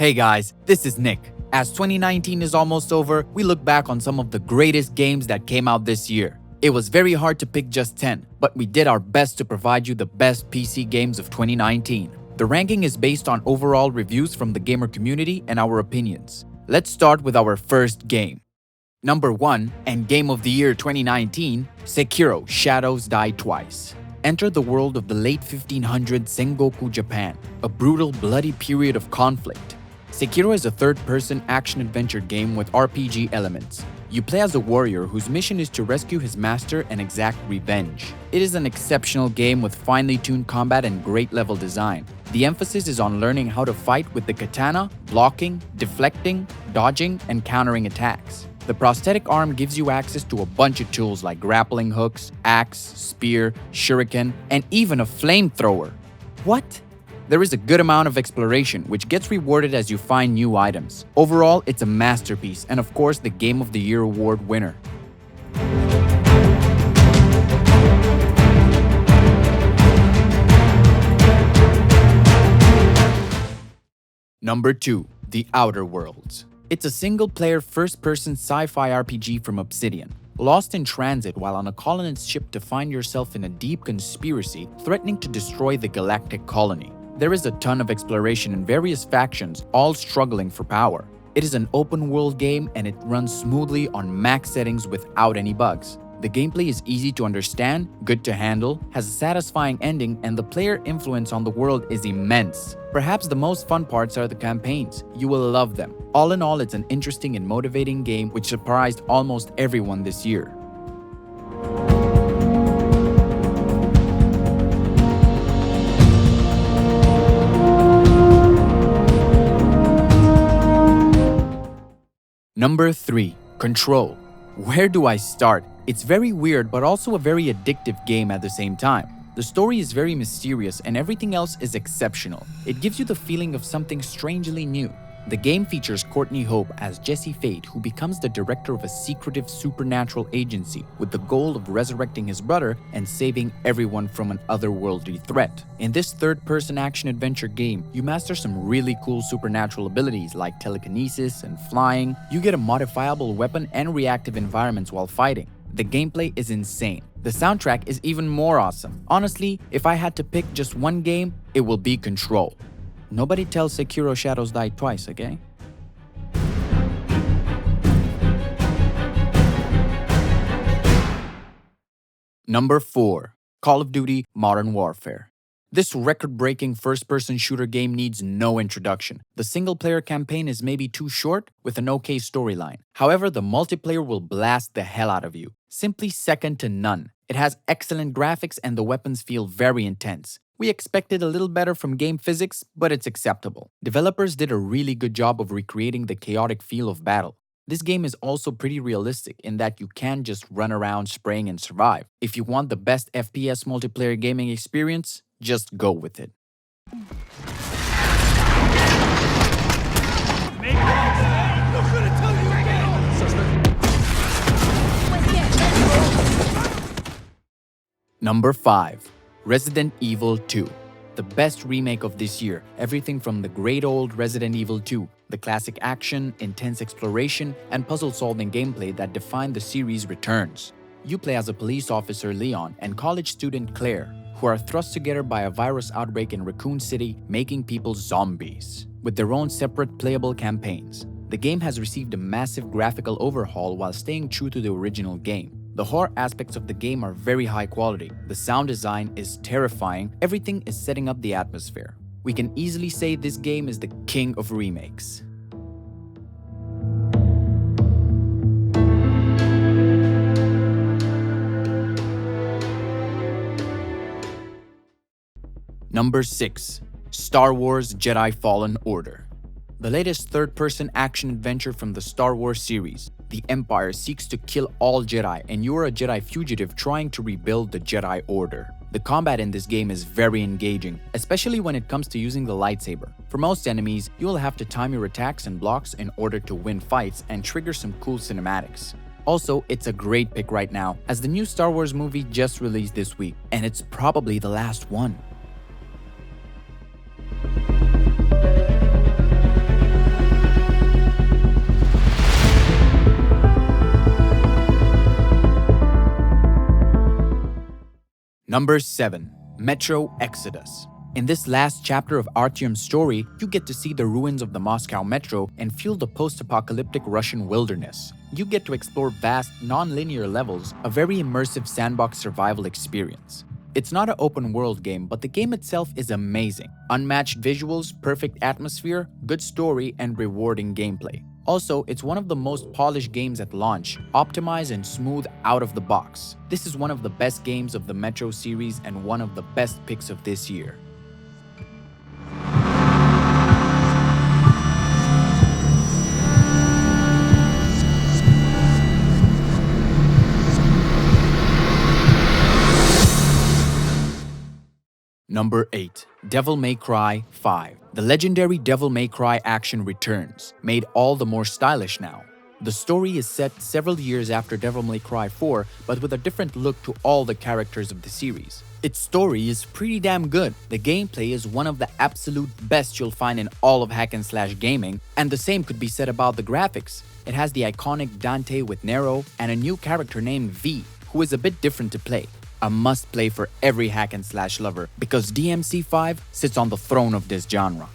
Hey guys, this is Nick. As 2019 is almost over, we look back on some of the greatest games that came out this year. It was very hard to pick just 10, but we did our best to provide you the best PC games of 2019. The ranking is based on overall reviews from the gamer community and our opinions. Let's start with our first game. Number 1, and Game of the Year 2019, Sekiro: Shadows Die Twice. Enter the world of the late 1500s Sengoku Japan, a brutal, bloody period of conflict. Sekiro is a third-person action-adventure game with RPG elements. You play as a warrior whose mission is to rescue his master and exact revenge. It is an exceptional game with finely tuned combat and great level design. The emphasis is on learning how to fight with the katana, blocking, deflecting, dodging, and countering attacks. The prosthetic arm gives you access to a bunch of tools like grappling hooks, axe, spear, shuriken, and even a flamethrower. What? There is a good amount of exploration, which gets rewarded as you find new items. Overall, it's a masterpiece and of course the Game of the Year award winner. Number 2, The Outer Worlds. It's a single-player first-person sci-fi RPG from Obsidian. Lost in transit while on a colonist ship to find yourself in a deep conspiracy threatening to destroy the galactic colony. There is a ton of exploration in various factions, all struggling for power. It is an open-world game and it runs smoothly on max settings without any bugs. The gameplay is easy to understand, good to handle, has a satisfying ending, and the player influence on the world is immense. Perhaps the most fun parts are the campaigns. You will love them. All in all, it's an interesting and motivating game which surprised almost everyone this year. Number 3, Control. Where do I start? It's very weird but also a very addictive game at the same time. The story is very mysterious and everything else is exceptional. It gives you the feeling of something strangely new. The game features Courtney Hope as Jesse Fate, who becomes the director of a secretive supernatural agency with the goal of resurrecting his brother and saving everyone from an otherworldly threat. In this third-person action-adventure game, you master some really cool supernatural abilities like telekinesis and flying. You get a modifiable weapon and reactive environments while fighting. The gameplay is insane. The soundtrack is even more awesome. Honestly, if I had to pick just one game, it will be Control. Nobody tells Sekiro Shadows Die Twice, okay? Number 4, Call of Duty Modern Warfare. This record-breaking first-person shooter game needs no introduction. The single-player campaign is maybe too short with an okay storyline. However, the multiplayer will blast the hell out of you. Simply second to none. It has excellent graphics and the weapons feel very intense. We expected a little better from game physics, but it's acceptable. Developers did a really good job of recreating the chaotic feel of battle. This game is also pretty realistic in that you can't just run around spraying and survive. If you want the best FPS multiplayer gaming experience, just go with it. Number 5, Resident Evil 2. The best remake of this year, everything from the great old Resident Evil 2, the classic action, intense exploration, and puzzle-solving gameplay that defined the series returns. You play as a police officer Leon and college student Claire, who are thrust together by a virus outbreak in Raccoon City, making people zombies, with their own separate playable campaigns. The game has received a massive graphical overhaul while staying true to the original game. The horror aspects of the game are very high quality. The sound design is terrifying. Everything is setting up the atmosphere. We can easily say this game is the king of remakes. Number 6, Star Wars Jedi Fallen Order. The latest third-person action-adventure from the Star Wars series. The Empire seeks to kill all Jedi and you are a Jedi fugitive trying to rebuild the Jedi Order. The combat in this game is very engaging, especially when it comes to using the lightsaber. For most enemies, you will have to time your attacks and blocks in order to win fights and trigger some cool cinematics. Also, it's a great pick right now, as the new Star Wars movie just released this week, and it's probably the last one. Number 7. Metro Exodus. In this last chapter of Artyom's story, you get to see the ruins of the Moscow Metro and feel the post-apocalyptic Russian wilderness. You get to explore vast, non-linear levels, a very immersive sandbox survival experience. It's not an open-world game, but the game itself is amazing. Unmatched visuals, perfect atmosphere, good story, and rewarding gameplay. Also, it's one of the most polished games at launch, optimized and smooth out of the box. This is one of the best games of the Metro series and one of the best picks of this year. Number 8. Devil May Cry 5. The legendary Devil May Cry action returns, made all the more stylish now. The story is set several years after Devil May Cry 4, but with a different look to all the characters of the series. Its story is pretty damn good. The gameplay is one of the absolute best you'll find in all of hack and slash gaming, and the same could be said about the graphics. It has the iconic Dante with Nero and a new character named V, who is a bit different to play. A must-play for every hack and slash lover because DMC5 sits on the throne of this genre.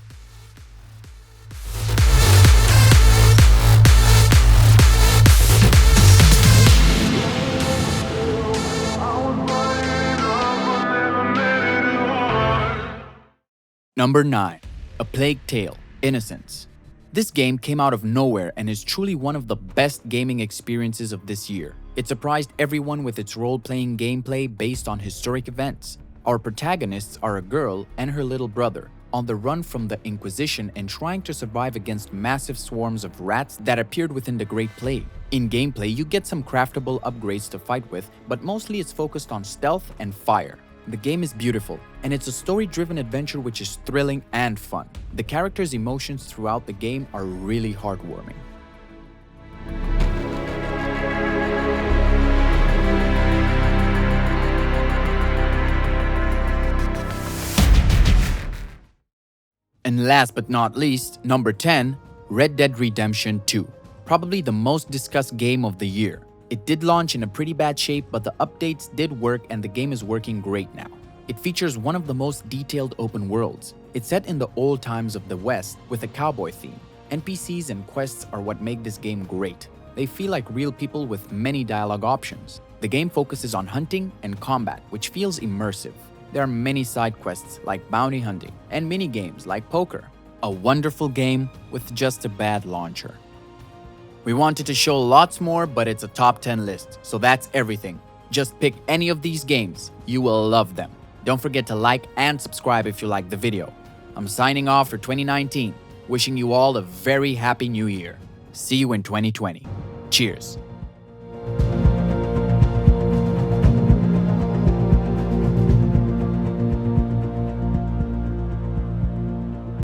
Number 9. A Plague Tale: Innocence. This game came out of nowhere and is truly one of the best gaming experiences of this year. It surprised everyone with its role-playing gameplay based on historic events. Our protagonists are a girl and her little brother, on the run from the Inquisition and trying to survive against massive swarms of rats that appeared within the Great Plague. In gameplay, you get some craftable upgrades to fight with, but mostly it's focused on stealth and fire. The game is beautiful, and it's a story-driven adventure which is thrilling and fun. The characters' emotions throughout the game are really heartwarming. And last but not least, number 10, Red Dead Redemption 2. Probably the most discussed game of the year. It did launch in a pretty bad shape, but the updates did work and the game is working great now. It features one of the most detailed open worlds. It's set in the old times of the West with a cowboy theme. NPCs and quests are what make this game great. They feel like real people with many dialogue options. The game focuses on hunting and combat, which feels immersive. There are many side quests like bounty hunting and mini games like poker. A wonderful game with just a bad launcher. We wanted to show lots more, but it's a top 10 list, so that's everything. Just pick any of these games. You will love them. Don't forget to like and subscribe if you liked the video. I'm signing off for 2019, wishing you all a very happy new year. See you in 2020. Cheers.